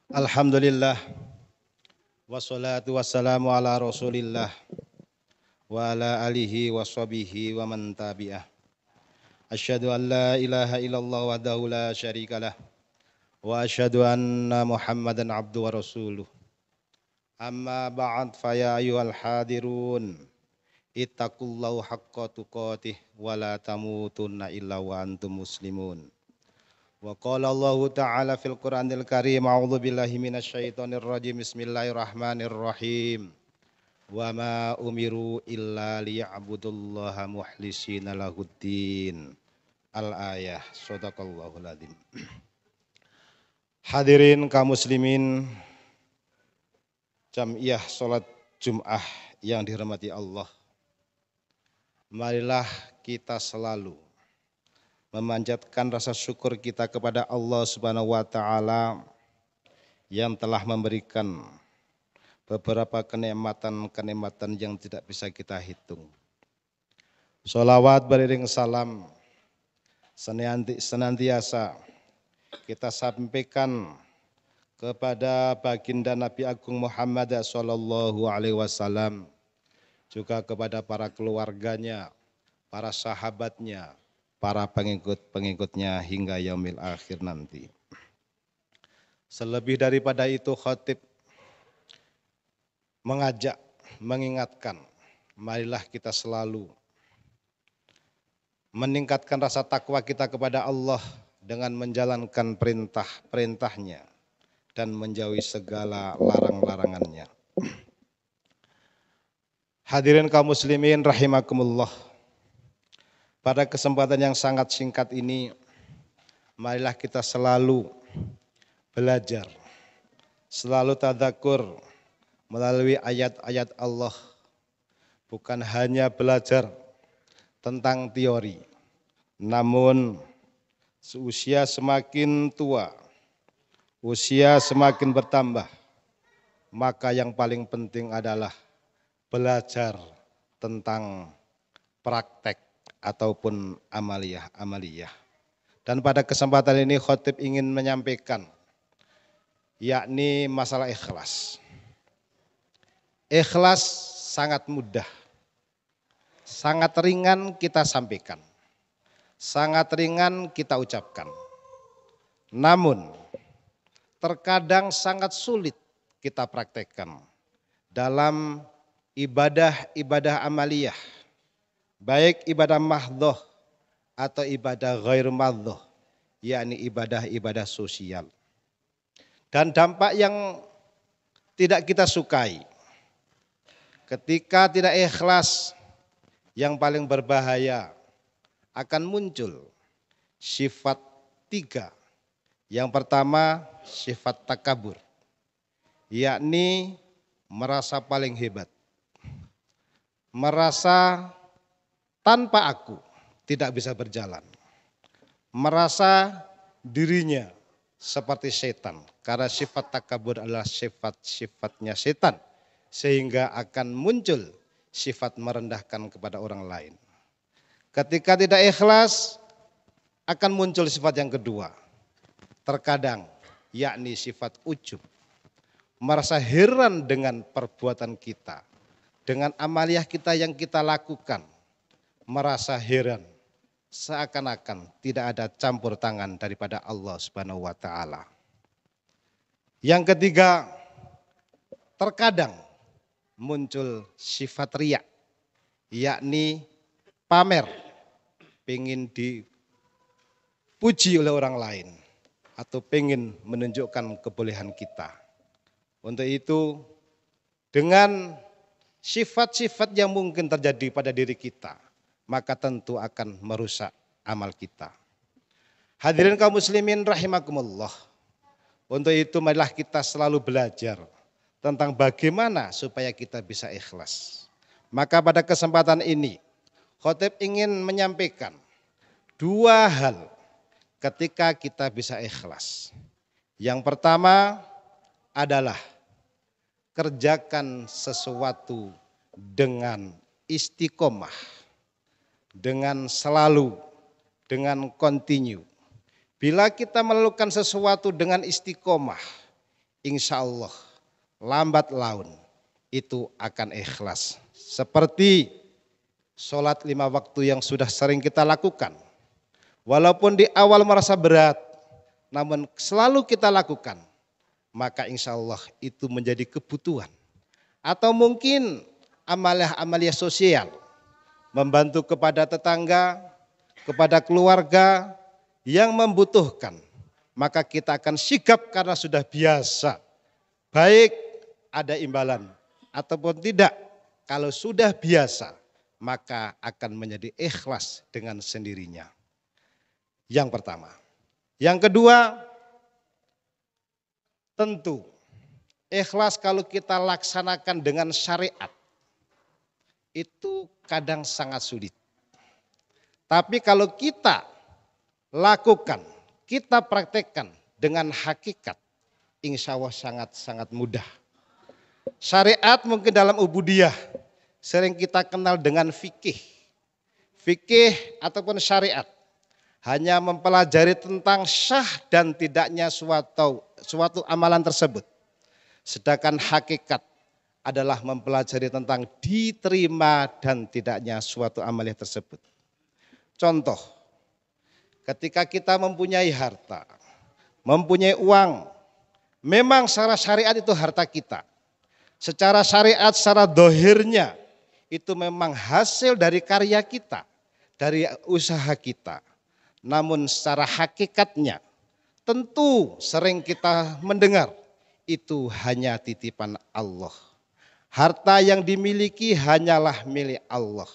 Alhamdulillah wassalatu wassalamu ala Rasulillah wa ala alihi wa sahbihi wa man tabi'ah. Asyhadu an la ilaha illallah wahdahu la syarikalah wa asyhadu anna Muhammadan abdu wa rasuluh. Amma ba'd fa ya ayyuhal hadirun ittaqullahu haqqa tuqatih wa la tamutunna illa wa antum muslimun. Wa qala Allah ta'ala fil Qur'anil Karim a'udzu billahi minasyaitonir rajim bismillahirrahmanirrahim wa ma umiru illa liya'budullaha mukhlisina lahuddin al-ayah sadaqallahul adzim. Hadirin kaum muslimin Jamiah salat Jum'ah yang dirahmati Allah, marilah kita selalu memanjatkan rasa syukur kita kepada Allah Subhanahu wa taala yang telah memberikan beberapa kenikmatan-kenikmatan yang tidak bisa kita hitung. Sholawat beriring salam senantiasa kita sampaikan kepada baginda Nabi Agung Muhammad sallallahu alaihi wasallam, juga kepada para keluarganya, para sahabatnya, para pengikut-pengikutnya hingga yaumil akhir nanti. Selebih daripada itu, khatib mengajak, mengingatkan, marilah kita selalu meningkatkan rasa takwa kita kepada Allah dengan menjalankan perintah-perintahnya dan menjauhi segala larang-larangannya. Hadirin kaum muslimin rahimakumullah. Pada kesempatan yang sangat singkat ini, marilah kita selalu belajar, selalu tadzakur melalui ayat-ayat Allah. Bukan hanya belajar tentang teori, namun usia semakin tua, usia semakin bertambah, maka yang paling penting adalah belajar tentang praktek ataupun amaliyah. Dan pada kesempatan ini khatib ingin menyampaikan, yakni masalah ikhlas. Ikhlas sangat mudah, sangat ringan kita sampaikan, sangat ringan kita ucapkan. Namun terkadang sangat sulit kita praktekkan dalam ibadah-ibadah amaliyah, baik ibadah mahdhoh atau ibadah ghair mahdhoh, yakni ibadah-ibadah sosial. Dan dampak yang tidak kita sukai ketika tidak ikhlas, yang paling berbahaya akan muncul sifat 3. Yang pertama sifat takabur, yakni merasa paling hebat, merasa tanpa aku tidak bisa berjalan, merasa dirinya seperti setan, karena sifat takabur adalah sifat-sifatnya setan, sehingga akan muncul sifat merendahkan kepada orang lain. Ketika tidak ikhlas akan muncul sifat yang kedua, terkadang yakni sifat ujub, merasa heran dengan perbuatan kita, dengan amaliyah kita yang kita lakukan, merasa heran, seakan-akan tidak ada campur tangan daripada Allah Subhanahu wa taala. Yang ketiga, terkadang muncul sifat riya, yakni pamer, pengen dipuji oleh orang lain atau pengen menunjukkan kebolehan kita. Untuk itu, dengan sifat-sifat yang mungkin terjadi pada diri kita, maka tentu akan merusak amal kita. Hadirin kaum muslimin rahimakumullah. Untuk itu marilah kita selalu belajar tentang bagaimana supaya kita bisa ikhlas. Maka pada kesempatan ini khatib ingin menyampaikan 2 hal ketika kita bisa ikhlas. Yang pertama adalah kerjakan sesuatu dengan istiqomah, dengan selalu, dengan continue. Bila kita melakukan sesuatu dengan istiqomah, insya Allah lambat laun itu akan ikhlas. Seperti sholat 5 waktu yang sudah sering kita lakukan. Walaupun di awal merasa berat, namun selalu kita lakukan, maka insya Allah itu menjadi kebutuhan. Atau mungkin amalia-amalia sosial, membantu kepada tetangga, kepada keluarga yang membutuhkan, maka kita akan sigap karena sudah biasa. Baik ada imbalan ataupun tidak, kalau sudah biasa, maka akan menjadi ikhlas dengan sendirinya. Yang pertama. Yang kedua, tentu ikhlas kalau kita laksanakan dengan syariat, itu kadang sangat sulit. Tapi kalau kita lakukan, kita praktekkan dengan hakikat, insya Allah sangat-sangat mudah. Syariat mungkin dalam ubudiyah sering kita kenal dengan fikih. Fikih ataupun syariat hanya mempelajari tentang syah dan tidaknya suatu amalan tersebut. Sedangkan hakikat adalah mempelajari tentang diterima dan tidaknya suatu amalan tersebut. Contoh, ketika kita mempunyai harta, mempunyai uang, memang secara syariat itu harta kita. Secara syariat, secara dohirnya, itu memang hasil dari karya kita, dari usaha kita. Namun secara hakikatnya, tentu sering kita mendengar, itu hanya titipan Allah. Harta yang dimiliki hanyalah milik Allah.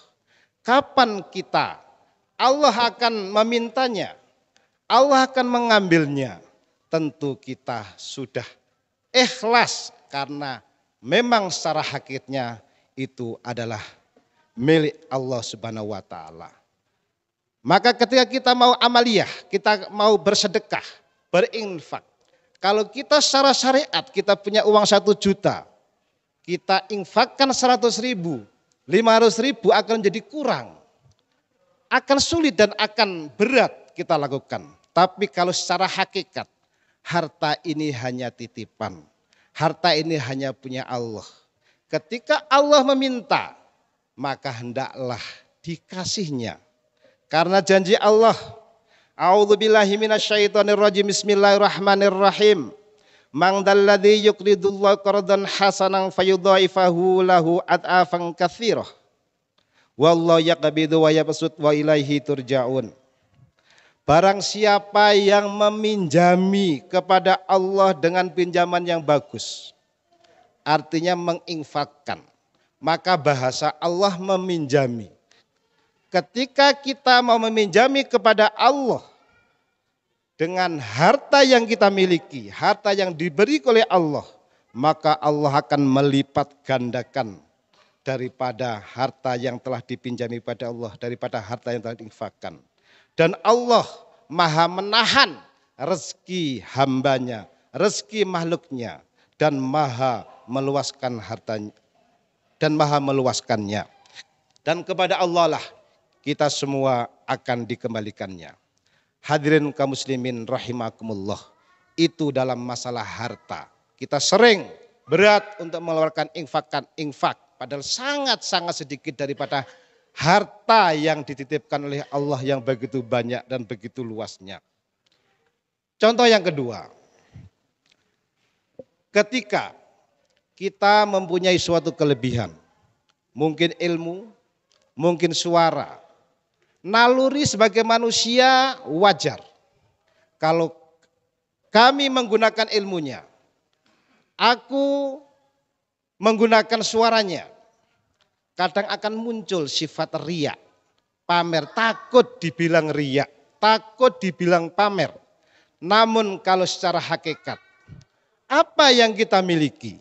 Kapan kita, Allah akan memintanya, Allah akan mengambilnya, tentu kita sudah ikhlas karena memang secara hakikatnya itu adalah milik Allah Subhanahu wa taala. Maka ketika kita mau amaliyah, kita mau bersedekah, berinfak. Kalau kita secara syariat, kita punya uang 1 juta, kita infakkan 100 ribu, 500 ribu akan jadi kurang. Akan sulit dan akan berat kita lakukan. Tapi kalau secara hakikat, harta ini hanya titipan. Harta ini hanya punya Allah. Ketika Allah meminta, maka hendaklah dikasihnya. Karena janji Allah, a'udzubillahi minasyaitonirrajim, bismillahirrahmanirrahim. Man dzalladzi yuqridullaha qardan hasanan fayudhaifahu lahu ad'afan katsirah. Wallahu yaqbidu wa yabsut wa ilaihi turja'un. Barang siapa yang meminjami kepada Allah dengan pinjaman yang bagus, artinya menginfakkan, maka bahasa Allah meminjami. Ketika kita mau meminjami kepada Allah dengan harta yang kita miliki, harta yang diberi oleh Allah, maka Allah akan melipat gandakan daripada harta yang telah dipinjami pada Allah, daripada harta yang telah diinfakkan. Dan Allah maha menahan rezeki hambanya, rezeki makhluknya, dan maha meluaskan hartanya, dan maha meluaskannya. Dan kepada Allah lah kita semua akan dikembalikannya. Hadirin kaum muslimin rahimakumullah, itu dalam masalah harta. Kita sering berat untuk mengeluarkan infak, padahal sangat-sangat sedikit daripada harta yang dititipkan oleh Allah yang begitu banyak dan begitu luasnya. Contoh yang kedua, ketika kita mempunyai suatu kelebihan, mungkin ilmu, mungkin suara, naluri sebagai manusia wajar. Kalau kami menggunakan ilmunya, aku menggunakan suaranya, kadang akan muncul sifat riya, pamer, takut dibilang riya, takut dibilang pamer. Namun kalau secara hakikat, apa yang kita miliki?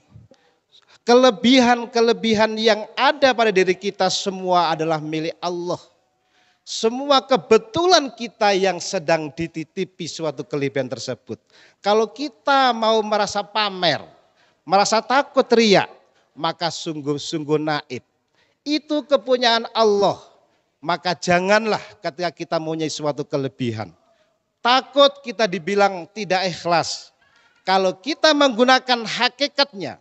Kelebihan-kelebihan yang ada pada diri kita semua adalah milik Allah. Semua kebetulan kita yang sedang dititipi suatu kelebihan tersebut. Kalau kita mau merasa pamer, merasa takut riya, maka sungguh-sungguh naib. Itu kepunyaan Allah. Maka janganlah ketika kita mempunyai suatu kelebihan, takut kita dibilang tidak ikhlas. Kalau kita menggunakan hakikatnya,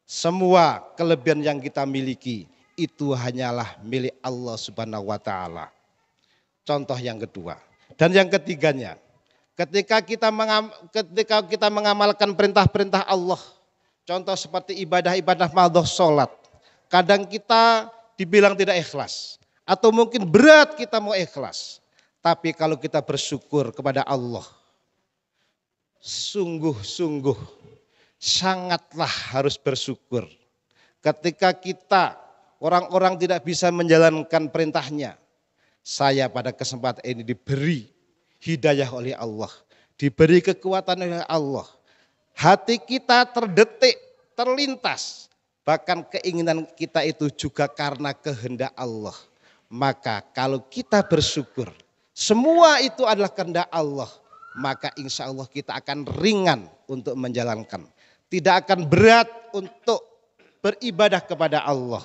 semua kelebihan yang kita miliki itu hanyalah milik Allah Subhanahu wa taala. Contoh yang kedua. Dan yang ketiganya, ketika kita mengamalkan perintah-perintah Allah, contoh seperti ibadah-ibadah madhah sholat, kadang kita dibilang tidak ikhlas, atau mungkin berat kita mau ikhlas. Tapi kalau kita bersyukur kepada Allah, sungguh-sungguh sangatlah harus bersyukur. Ketika kita orang-orang tidak bisa menjalankan perintahnya, saya pada kesempatan ini diberi hidayah oleh Allah, diberi kekuatan oleh Allah. Hati kita terdetik, terlintas, bahkan keinginan kita itu juga karena kehendak Allah. Maka kalau kita bersyukur, semua itu adalah kehendak Allah, maka insya Allah kita akan ringan untuk menjalankan. Tidak akan berat untuk beribadah kepada Allah.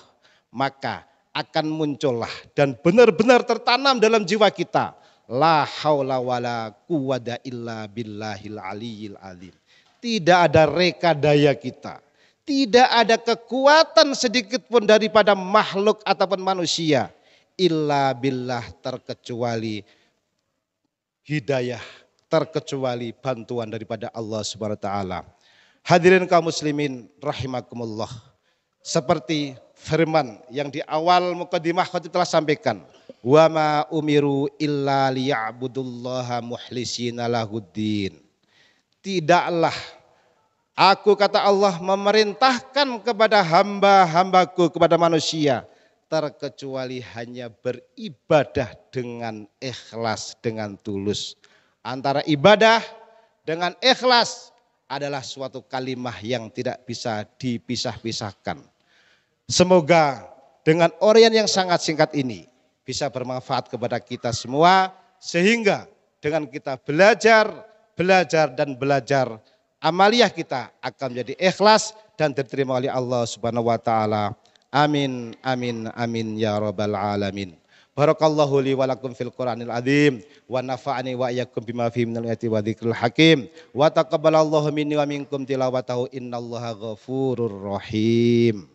Maka akan muncullah dan benar-benar tertanam dalam jiwa kita. La haula wala quwwata illa billahil aliyil azim. Tidak ada reka daya kita. Tidak ada kekuatan sedikit pun daripada makhluk ataupun manusia. Illa billah, terkecuali hidayah, terkecuali bantuan daripada Allah Subhanahu wa taala. Hadirin kaum muslimin rahimakumullah. Seperti firman yang di awal mukadimah khatib telah sampaikan, wa ma umiru illa liya'budullaha mukhlisina lahuddin. Tidaklah aku, kata Allah, memerintahkan kepada hamba-hambaku, kepada manusia, terkecuali hanya beribadah dengan ikhlas, dengan tulus. Antara ibadah dengan ikhlas adalah suatu kalimah yang tidak bisa dipisah-pisahkan. Semoga dengan uraian yang sangat singkat ini bisa bermanfaat kepada kita semua, sehingga dengan kita belajar dan belajar, amaliyah kita akan menjadi ikhlas dan diterima oleh Allah Subhanahu wa taala. Amin amin amin ya rabbal alamin. Barakallahu li wa lakum fil Qur'anil azim wa nafa'ani wa iyyakum bima fihi minal ayati wa dzikril hakim wa taqabbalallahu minni wa minkum tilawatahu innallaha ghafurur rahim.